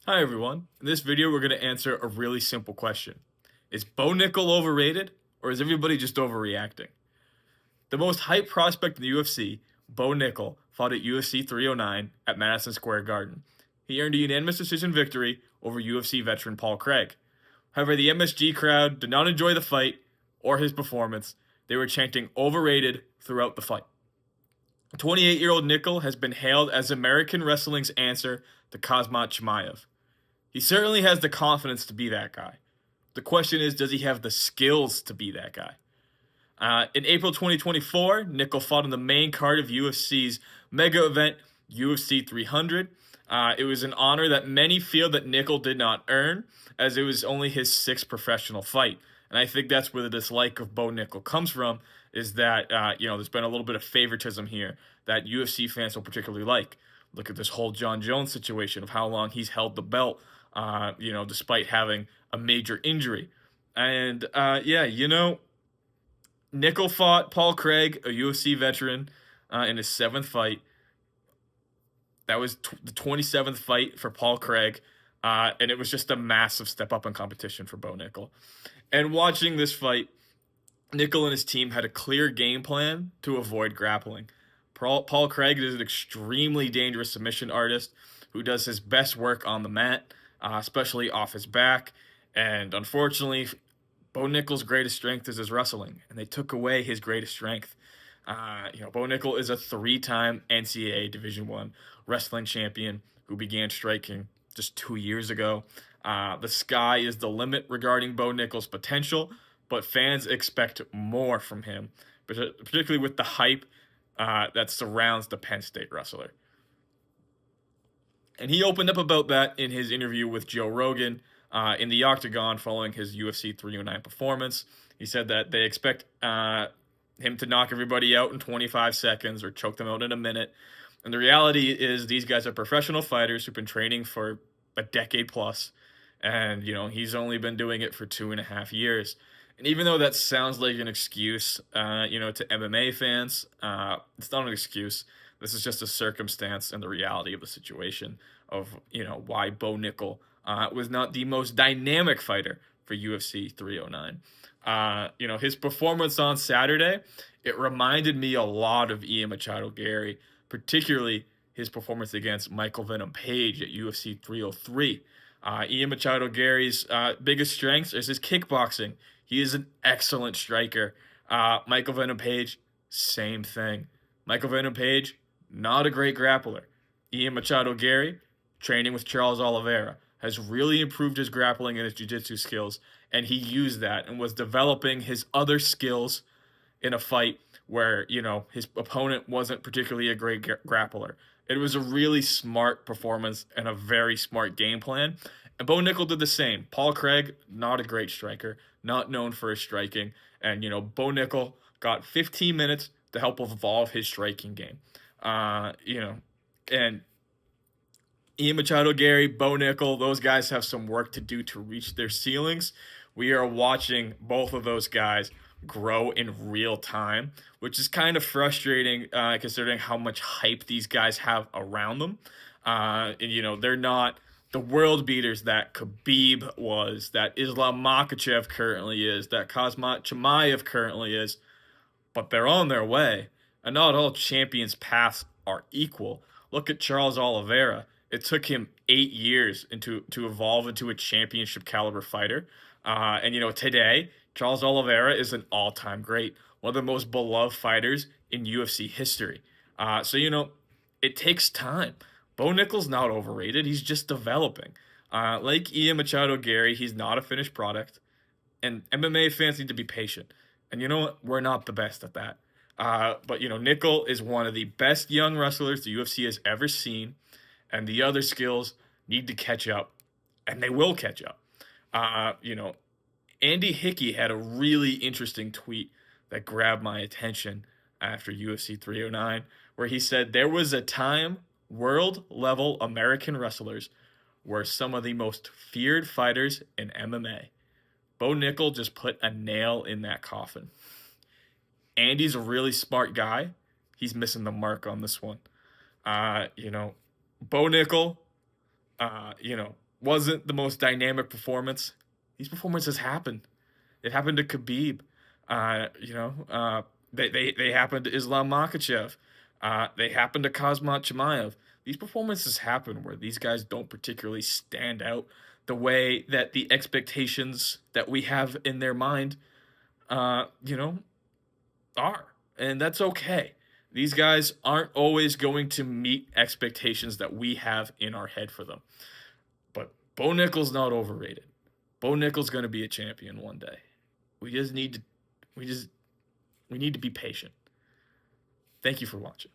Hi everyone. In this video, we're going to answer a really simple question. Is Bo Nickal overrated, or is everybody just overreacting? The most hyped prospect in the UFC, Bo Nickal, fought at UFC 309 at Madison Square Garden. He earned a unanimous decision victory over UFC veteran Paul Craig. However, the MSG crowd did not enjoy the fight or his performance. They were chanting overrated throughout the fight. 28-year-old Nickal has been hailed as American wrestling's answer to Khamzat Chimaev. He certainly has the confidence to be that guy. The question is, does he have the skills to be that guy? In April 2024, Nickal fought on the main card of UFC's mega event, UFC 300. It was an honor that many feel that Nickal did not earn, as it was only his sixth professional fight. And I think that's where the dislike of Bo Nickal comes from, is that, there's been a little bit of favoritism here that UFC fans don't particularly like. Look at this whole John Jones situation of how long he's held the belt, despite having a major injury. And, Nickal fought Paul Craig, a UFC veteran, in his seventh fight. That was the 27th fight for Paul Craig, and it was just a massive step up in competition for Bo Nickal. And watching this fight, Nickal and his team had a clear game plan to avoid grappling. Paul Craig is an extremely dangerous submission artist who does his best work on the mat, especially off his back. And unfortunately, Bo Nickal's greatest strength is his wrestling, and they took away his greatest strength. Bo Nickal is a three-time NCAA Division I wrestling champion who began striking just 2 years ago. The sky is the limit regarding Bo Nickal's potential, but fans expect more from him, particularly with the hype that surrounds the Penn State wrestler. And he opened up about that in his interview with Joe Rogan in the Octagon following his UFC 309 performance. He said that they expect him to knock everybody out in 25 seconds or choke them out in a minute. And the reality is these guys are professional fighters who've been training for a decade plus. And, he's only been doing it for 2.5 years. And even though that sounds like an excuse, to MMA fans, it's not an excuse. This is just a circumstance and the reality of the situation of, why Bo Nickal was not the most dynamic fighter for UFC 309. His performance on Saturday, it reminded me a lot of Ian Machado Gary, particularly his performance against Michael Venom Page at UFC 303. Ian Machado Gary's biggest strengths is his kickboxing. He is an excellent striker. Michael Venom Page, same thing. Michael Venom Page, not a great grappler. Ian Machado Gary, training with Charles Oliveira, has really improved his grappling and his jiu-jitsu skills, and he used that and was developing his other skills in a fight where, his opponent wasn't particularly a great grappler. It was a really smart performance and a very smart game plan. And Bo Nickal did the same. Paul Craig, not a great striker, not known for his striking. And, Bo Nickal got 15 minutes to help evolve his striking game. And Ian Machado Gary, Bo Nickal, those guys have some work to do to reach their ceilings. We are watching both of those guys grow in real time, which is kind of frustrating considering how much hype these guys have around them. They're not the world beaters that Khabib was, that Islam Makhachev currently is, that Khamzat Chimaev currently is, but they're on their way. And not all champions' paths are equal. Look at Charles Oliveira. It took him 8 years to evolve into a championship caliber fighter. Today, Charles Oliveira is an all-time great, one of the most beloved fighters in UFC history. It takes time. Bo Nickal's not overrated. He's just developing. Like Ian Machado Gary, he's not a finished product. And MMA fans need to be patient. And you know what? We're not the best at that. But Nickal is one of the best young wrestlers the UFC has ever seen. And the other skills need to catch up. And they will catch up. Andy Hickey had a really interesting tweet that grabbed my attention after UFC 309, where he said there was a time world-level American wrestlers were some of the most feared fighters in MMA. Bo Nickal just put a nail in that coffin. Andy's a really smart guy. He's missing the mark on this one. Bo Nickal, wasn't the most dynamic performance. These performances happen. It happened to Khabib. They happened to Islam Makhachev. They happened to Kazmat Chimaev. These performances happen where these guys don't particularly stand out the way that the expectations that we have in their mind, uh, you know, are. And that's okay. These guys aren't always going to meet expectations that we have in our head for them. But Bo Nickal's not overrated. Bo Nickal's going to be a champion one day. We just need to we just we need to be patient. Thank you for watching.